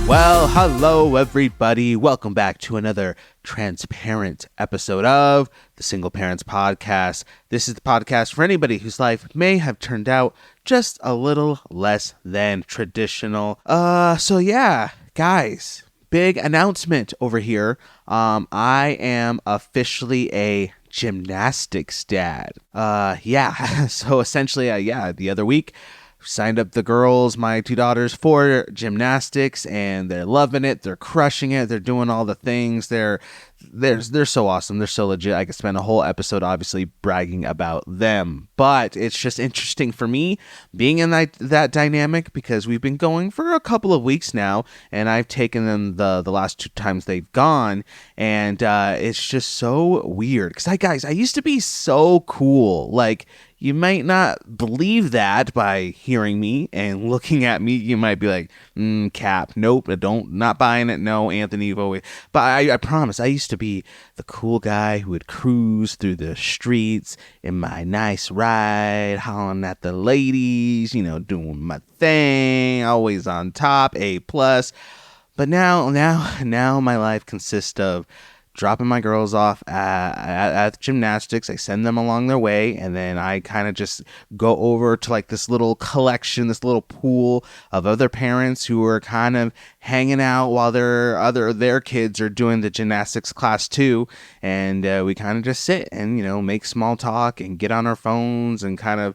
Well, hello everybody. Welcome back to another transparent episode of the Single Parents Podcast. This is the podcast for anybody whose life may have turned out just a little less than traditional. So yeah, guys, big announcement over here. I am officially a gymnastics dad. So essentially, the other week, signed up the girls, my two daughters, for gymnastics, and they're loving it. They're crushing it. They're doing all the things. They're so awesome. They're so legit. I could spend a whole episode obviously bragging about them, but it's just interesting for me being in that dynamic because we've been going for a couple of weeks now, and I've taken them the last two times they've gone, and it's just so weird because I used to be so cool. Like, you might not believe that by hearing me and looking at me. You might be like, Cap, nope, not buying it. No, Anthony, you've always. But I promise, I used to be the cool guy who would cruise through the streets in my nice ride, hollering at the ladies, doing my thing, always on top, A+. But now my life consists of dropping my girls off at gymnastics. I send them along their way, and then I kind of just go over to like this little collection, this little pool of other parents who are kind of hanging out while their kids are doing the gymnastics class too, and we kind of just sit and make small talk and get on our phones and kind of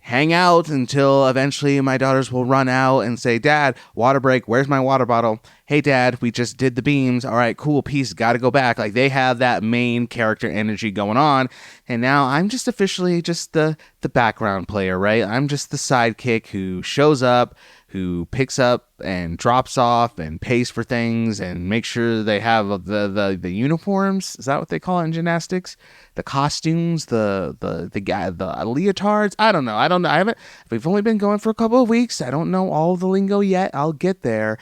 hang out until eventually my daughters will run out and say, "Dad, water break, where's my water bottle? Hey Dad, we just did the beams. All right, cool, peace, gotta go back." Like, they have that main character energy going on, and now I'm just officially just the background player, right? I'm just the sidekick who shows up, who picks up and drops off and pays for things and makes sure they have the uniforms. Is that what they call it in gymnastics? The costumes, the leotards. I don't know. We've only been going for a couple of weeks. I don't know all the lingo yet. I'll get there.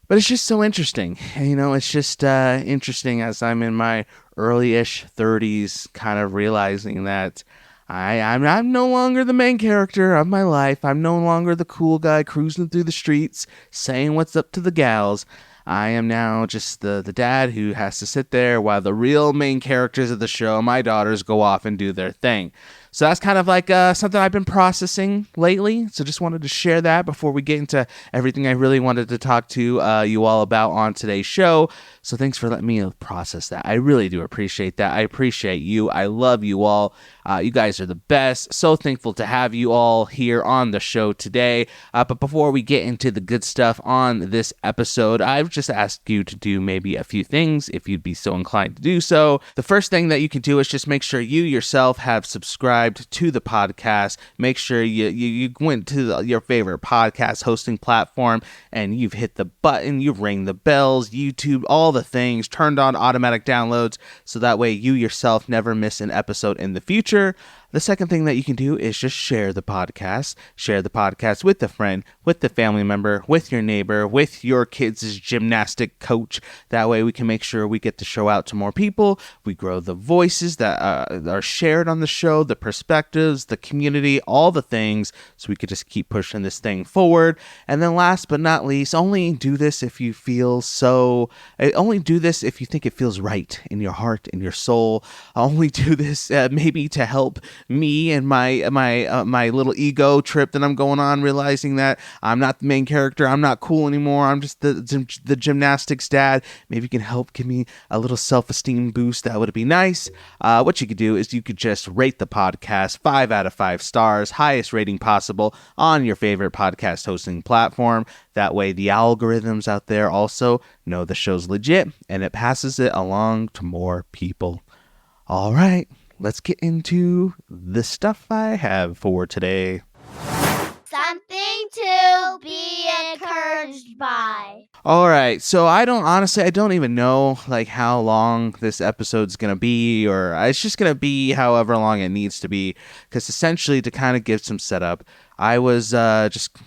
But it's just so interesting. It's just interesting as I'm in my early-ish 30s, kind of realizing that I'm no longer the main character of my life. I'm no longer the cool guy cruising through the streets saying what's up to the gals. I am now just the dad who has to sit there while the real main characters of the show, my daughters, go off and do their thing. So that's kind of like something I've been processing lately. So just wanted to share that before we get into everything I really wanted to talk to you all about on today's show. So thanks for letting me process that. I really do appreciate that. I appreciate you. I love you all. You guys are the best. So thankful to have you all here on the show today. But before we get into the good stuff on this episode, I've just asked you to do maybe a few things if you'd be so inclined to do so. The first thing that you can do is just make sure you yourself have subscribed to the podcast. Make sure you went to your favorite podcast hosting platform and you've hit the button, you've rang the bells, YouTube, all the things, turned on automatic downloads, so that way you yourself never miss an episode in the future. The second thing that you can do is just share the podcast. Share the podcast with a friend, with the family member, with your neighbor, with your kids' gymnastic coach. That way we can make sure we get the show out to more people. We grow the voices that are shared on the show, the perspectives, the community, all the things, so we could just keep pushing this thing forward. And then last but not least, only do this if you feel so. Only do this if you think it feels right in your heart, in your soul. Only do this maybe to help me and my little ego trip that I'm going on, realizing that I'm not the main character, I'm not cool anymore, I'm just the gymnastics dad. Maybe you can help give me a little self-esteem boost. That would be nice. What you could do is you could just rate the podcast 5 out of 5 stars, highest rating possible on your favorite podcast hosting platform. That way the algorithms out there also know the show's legit and it passes it along to more people. All right, let's get into the stuff I have for today. Something to be encouraged by. All right, so I don't even know like how long this episode's gonna be, or it's just gonna be however long it needs to be, because essentially to kind of give some setup, I was just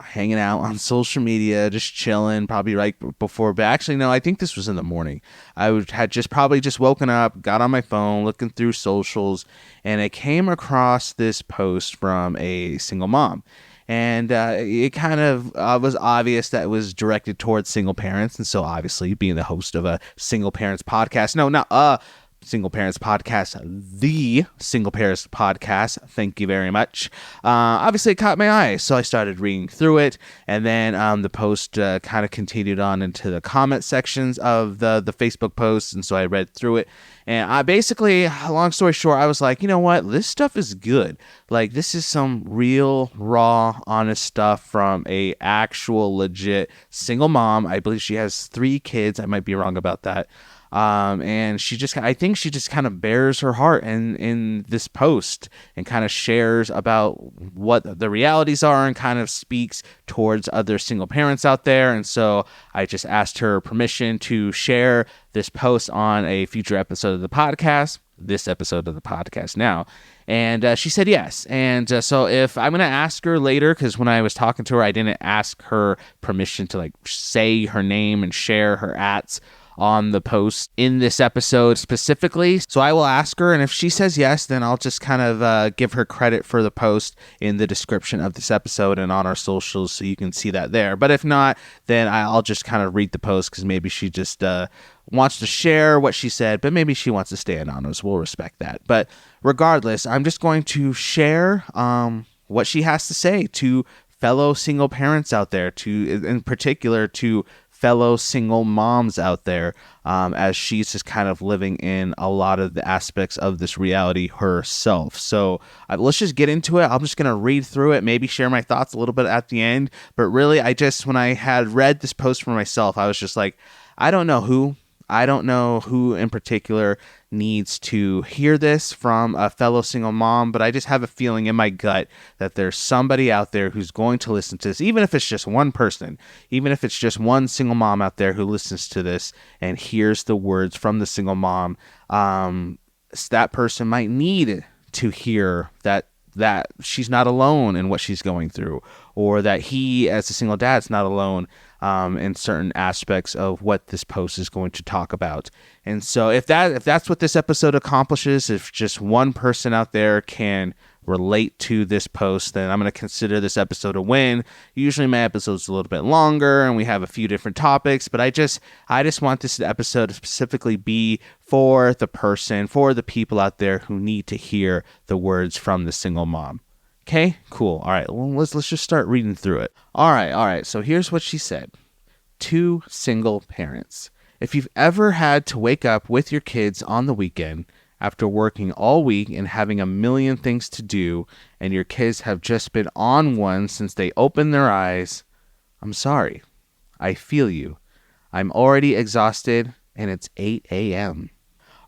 hanging out on social media, just chilling, probably right before, but actually no, I think this was in the morning. I had just woken up, got on my phone, looking through socials, and I came across this post from a single mom. And it kind of was obvious that it was directed towards single parents. And so obviously being the host of a single parents podcast, no, not Single Parents Podcast, the Single Parents Podcast. Thank you very much. Obviously, it caught my eye, so I started reading through it, and then the post kind of continued on into the comment sections of the Facebook posts, and so I read through it, and I basically, long story short, I was like, you know what, this stuff is good. Like, this is some real, raw, honest stuff from a actual, legit single mom. I believe she has 3 kids. I might be wrong about that. And I think she just kind of bears her heart in this post and kind of shares about what the realities are and kind of speaks towards other single parents out there. And so I just asked her permission to share this post on a future episode of the podcast, this episode of the podcast now. And she said yes. And so if I'm going to ask her later, because when I was talking to her, I didn't ask her permission to like say her name and share her ats on the post in this episode specifically. So I will ask her, and if she says yes, then I'll just kind of give her credit for the post in the description of this episode and on our socials, so you can see that there. But if not, then I'll just kind of read the post, because maybe she just wants to share what she said, but maybe she wants to stay anonymous. We'll respect that. But regardless, I'm just going to share what she has to say to fellow single parents out there, in particular to fellow single moms out there, as she's just kind of living in a lot of the aspects of this reality herself. So let's just get into it. I'm just going to read through it, maybe share my thoughts a little bit at the end. But really, when I had read this post for myself, I was just like, I don't know who in particular needs to hear this from a fellow single mom, but I just have a feeling in my gut that there's somebody out there who's going to listen to this, even if it's just one person, even if it's just one single mom out there who listens to this and hears the words from the single mom. That person might need to hear that she's not alone in what she's going through, or that he, as a single dad, is not alone in certain aspects of what this post is going to talk about. And so if that's what this episode accomplishes, if just one person out there can relate to this post, then I'm going to consider this episode a win. Usually my episode's a little bit longer and we have a few different topics, but I just want this episode to specifically be for the people out there who need to hear the words from the single mom. Okay, cool. All right, well, let's just start reading through it. All right. So here's what she said. To single parents. If you've ever had to wake up with your kids on the weekend after working all week and having a million things to do, and your kids have just been on one since they opened their eyes, I'm sorry. I feel you. I'm already exhausted, and it's 8 a.m.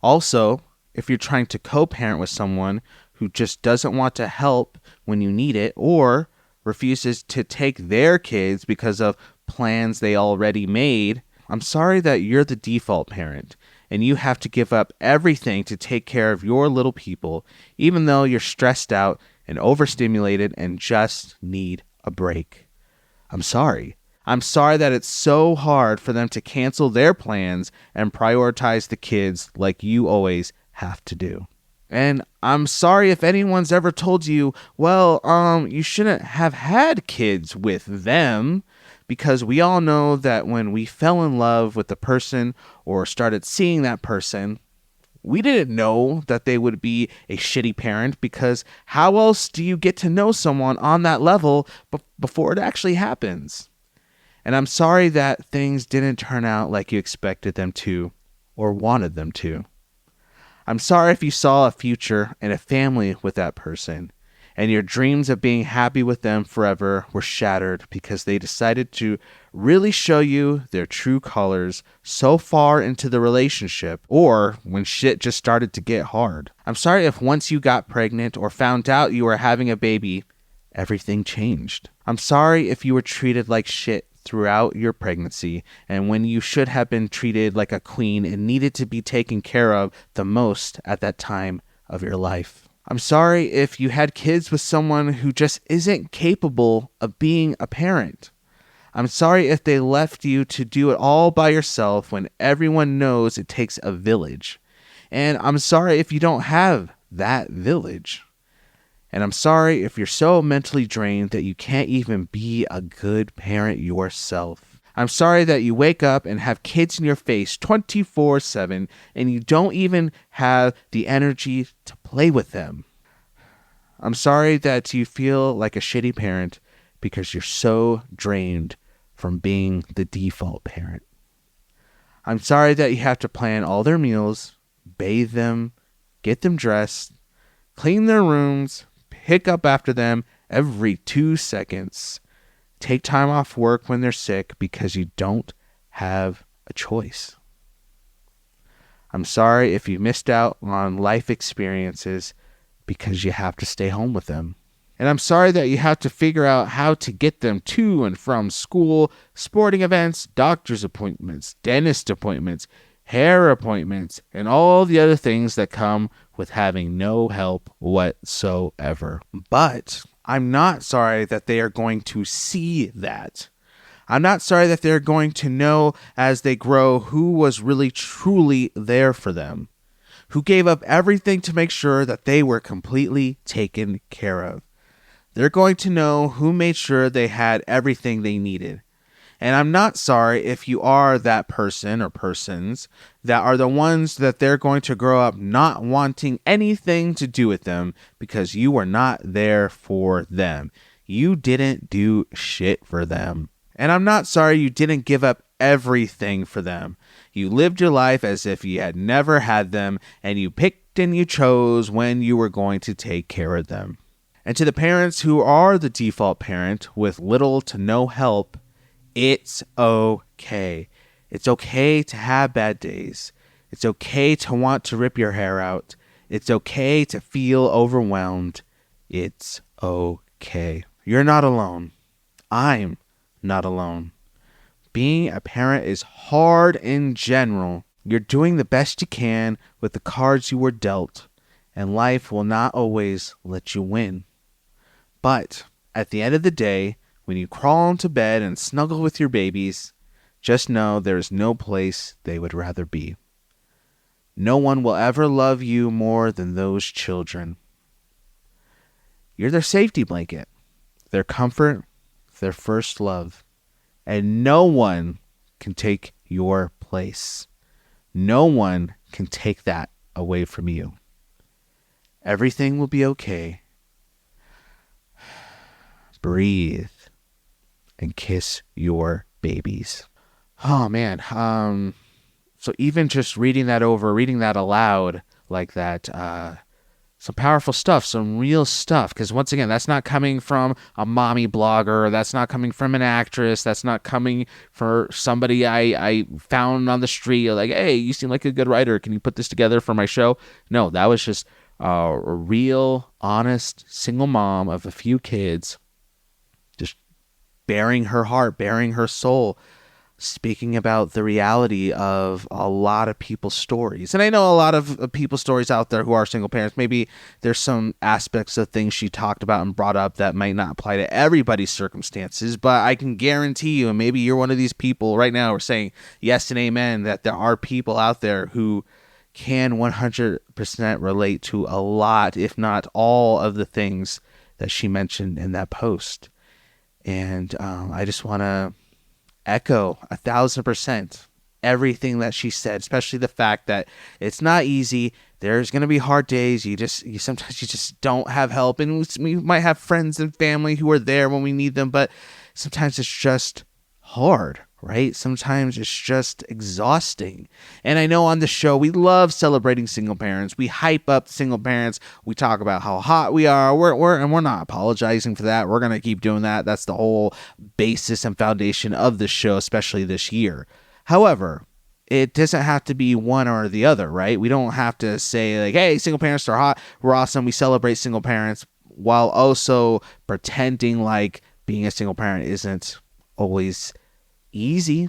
Also, if you're trying to co-parent with someone who just doesn't want to help when you need it, or refuses to take their kids because of plans they already made, I'm sorry that you're the default parent and you have to give up everything to take care of your little people, even though you're stressed out and overstimulated and just need a break. I'm sorry. I'm sorry that it's so hard for them to cancel their plans and prioritize the kids like you always have to do. And I'm sorry if anyone's ever told you, well, you shouldn't have had kids with them, because we all know that when we fell in love with the person or started seeing that person, we didn't know that they would be a shitty parent, because how else do you get to know someone on that level before it actually happens? And I'm sorry that things didn't turn out like you expected them to or wanted them to. I'm sorry if you saw a future and a family with that person, and your dreams of being happy with them forever were shattered because they decided to really show you their true colors so far into the relationship, or when shit just started to get hard. I'm sorry if once you got pregnant or found out you were having a baby, everything changed. I'm sorry if you were treated like shit throughout your pregnancy, and when you should have been treated like a queen and needed to be taken care of the most at that time of your life. I'm sorry if you had kids with someone who just isn't capable of being a parent. I'm sorry if they left you to do it all by yourself when everyone knows it takes a village. And I'm sorry if you don't have that village. And I'm sorry if you're so mentally drained that you can't even be a good parent yourself. I'm sorry that you wake up and have kids in your face 24/7 and you don't even have the energy to play with them. I'm sorry that you feel like a shitty parent because you're so drained from being the default parent. I'm sorry that you have to plan all their meals, bathe them, get them dressed, clean their rooms, pick up after them every 2 seconds, take time off work when they're sick because you don't have a choice. I'm sorry if you missed out on life experiences because you have to stay home with them. And I'm sorry that you have to figure out how to get them to and from school, sporting events, doctor's appointments, dentist appointments, hair appointments, and all the other things that come with having no help whatsoever. But I'm not sorry that they are going to see that. I'm not sorry that they're going to know as they grow who was really truly there for them, who gave up everything to make sure that they were completely taken care of. They're going to know who made sure they had everything they needed. And I'm not sorry if you are that person or persons that are the ones that they're going to grow up not wanting anything to do with them because you were not there for them. You didn't do shit for them. And I'm not sorry you didn't give up everything for them. You lived your life as if you had never had them, and you picked and you chose when you were going to take care of them. And to the parents who are the default parent with little to no help, it's okay. It's okay to have bad days. It's okay to want to rip your hair out. It's okay to feel overwhelmed. It's okay. You're not alone. I'm not alone. Being a parent is hard in general. You're doing the best you can with the cards you were dealt, and life will not always let you win. But at the end of the day, when you crawl into bed and snuggle with your babies, just know there is no place they would rather be. No one will ever love you more than those children. You're their safety blanket, their comfort, their first love. And no one can take your place. No one can take that away from you. Everything will be okay. Breathe and kiss your babies. Oh man. So even just reading that aloud like that, some powerful stuff, some real stuff. Because once again, that's not coming from a mommy blogger. That's not coming from an actress. That's not coming for somebody I found on the street. Like, hey, you seem like a good writer. Can you put this together for my show? No, that was just a real, honest, single mom of a few kids, just bearing her heart, bearing her soul, speaking about the reality of a lot of people's stories. And I know a lot of people's stories out there who are single parents. Maybe there's some aspects of things she talked about and brought up that might not apply to everybody's circumstances, but I can guarantee you, and maybe you're one of these people right now who are saying yes and amen, that there are people out there who can 100% relate to a lot, if not all, of the things that she mentioned in that post. And I just want to echo 1,000% everything that she said, especially the fact that it's not easy. There's going to be hard days. Sometimes you just don't have help, and we might have friends and family who are there when we need them, but sometimes it's just hard, right? Sometimes it's just exhausting. And I know on the show, we love celebrating single parents. We hype up single parents. We talk about how hot we are. We're not apologizing for that. We're going to keep doing that. That's the whole basis and foundation of the show, especially this year. However, it doesn't have to be one or the other, right? We don't have to say like, hey, single parents are hot. We're awesome. We celebrate single parents, while also pretending like being a single parent isn't always easy,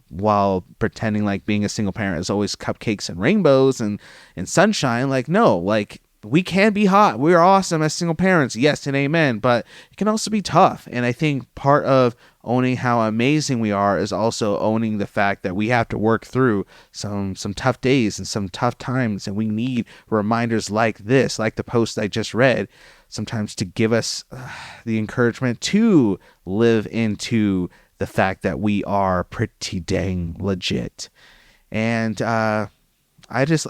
while pretending like being a single parent is always cupcakes and rainbows and sunshine. Like, no, like we can be hot. We're awesome as single parents. Yes and amen. But it can also be tough. And I think part of owning how amazing we are is also owning the fact that we have to work through some tough days and some tough times. And we need reminders like this, like the post I just read, sometimes to give us the encouragement to live into the fact that we are pretty dang legit. And I just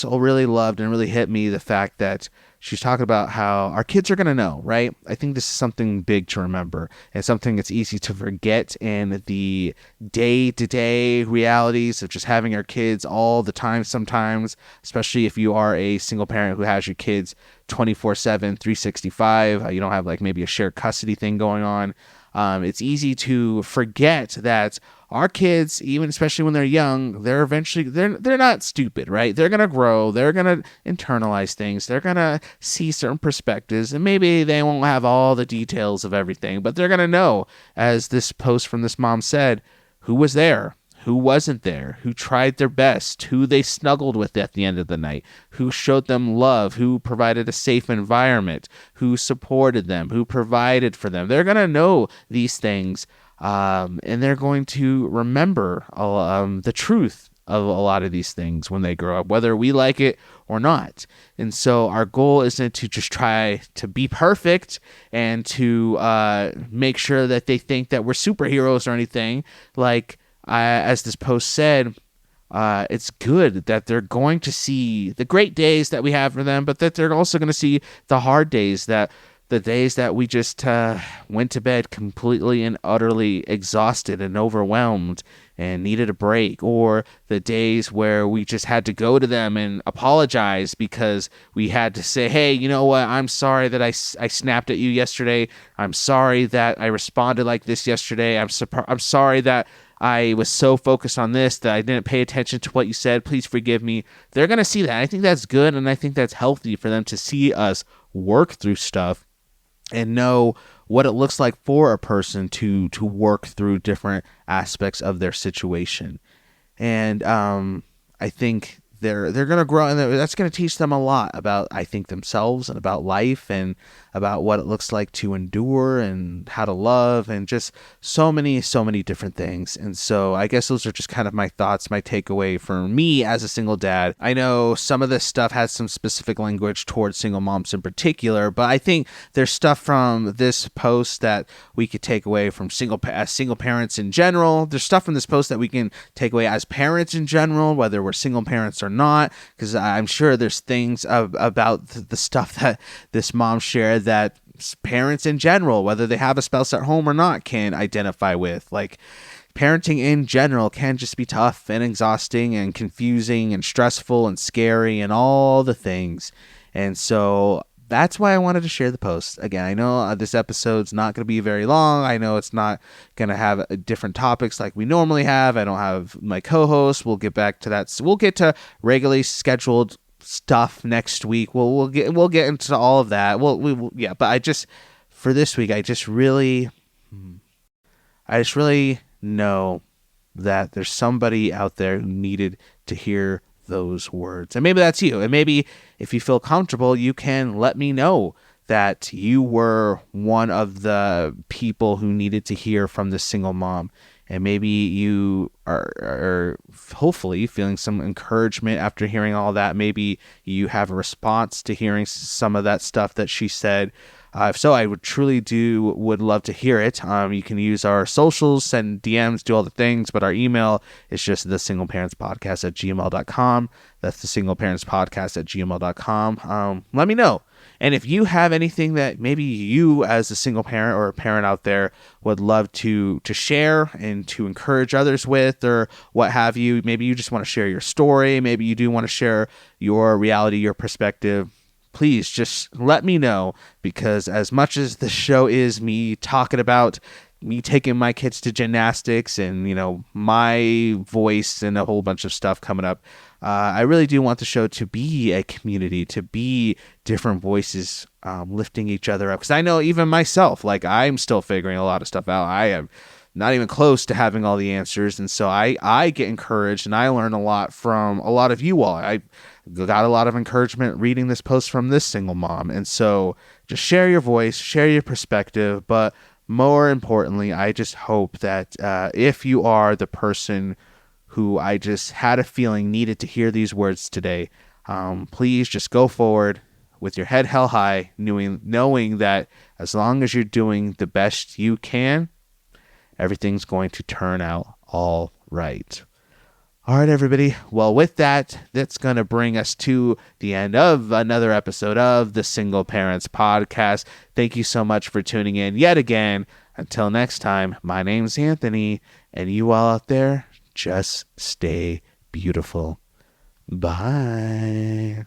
really loved and really hit me the fact that she's talking about how our kids are going to know, right? I think this is something big to remember and something that's easy to forget in the day-to-day realities of just having our kids all the time sometimes, especially if you are a single parent who has your kids 24/7, 365. You don't have like maybe a shared custody thing going on. It's easy to forget that our kids, even especially when they're young, they're not stupid, right? They're going to grow. They're going to internalize things. They're going to see certain perspectives, and maybe they won't have all the details of everything, but they're going to know, as this post from this mom said, who was there, who wasn't there, who tried their best, who they snuggled with at the end of the night, who showed them love, who provided a safe environment, who supported them, who provided for them. They're going to know these things, and they're going to remember the truth of a lot of these things when they grow up, whether we like it or not. And so our goal isn't to just try to be perfect and to make sure that they think that we're superheroes or anything. Like, as this post said, it's good that they're going to see the great days that we have for them, but that they're also going to see the hard days, that the days that we just went to bed completely and utterly exhausted and overwhelmed and needed a break, or the days where we just had to go to them and apologize because we had to say, hey, you know what, I'm sorry that I snapped at you yesterday. I'm sorry that I responded like this yesterday. I'm sorry that I was so focused on this that I didn't pay attention to what you said. Please forgive me. They're going to see that. I think that's good, and I think that's healthy for them to see us work through stuff and know what it looks like for a person to work through different aspects of their situation. And I think they're going to grow, and that's going to teach them a lot about, I think, themselves and about life and about what it looks like to endure and how to love and just so many different things. And so I guess those are just kind of my thoughts, my takeaway for me as a single dad. I know some of this stuff has some specific language towards single moms in particular, but I think there's stuff from this post that we could take away from single parents in general. There's stuff from this post that we can take away as parents in general, whether we're single parents or not, because I'm sure there's things about the stuff that this mom shared that parents in general, whether they have a spouse at home or not, can identify with. Like, parenting in general can just be tough and exhausting and confusing and stressful and scary and all the things. And so that's why I wanted to share the post. Again, I know this episode's not going to be very long. I know it's not going to have different topics like we normally have. I don't have my co-host. We'll get back to that. So we'll get to regularly scheduled stuff next week. We'll get into all of that. But for this week, I just really know that there's somebody out there who needed to hear those words. And maybe that's you. And maybe if you feel comfortable, you can let me know that you were one of the people who needed to hear from this single mom. And maybe you are hopefully feeling some encouragement after hearing all that. Maybe you have a response to hearing some of that stuff that she said. If so, I would love to hear it. You can use our socials, send DMs, do all the things, but our email is just thesingleparentspodcast@gmail.com. That's thesingleparentspodcast@gmail.com. Let me know. And if you have anything that maybe you as a single parent or a parent out there would love to share and to encourage others with, or what have you, maybe you just want to share your story, maybe you do want to share your reality, your perspective, please just let me know, because as much as the show is me talking about me taking my kids to gymnastics and, my voice and a whole bunch of stuff coming up, I really do want the show to be a community, to be different voices lifting each other up. Because I know even myself, like, I'm still figuring a lot of stuff out. I have not even close to having all the answers. And so I get encouraged and I learn a lot from a lot of you all. I got a lot of encouragement reading this post from this single mom. And so just share your voice, share your perspective. But more importantly, I just hope that if you are the person who I just had a feeling needed to hear these words today, please just go forward with your head held high, knowing that as long as you're doing the best you can, everything's going to turn out all right. All right, everybody. Well, with that, that's going to bring us to the end of another episode of the Single Parents Podcast. Thank you so much for tuning in yet again. Until next time, my name's Anthony, and you all out there, just stay beautiful. Bye.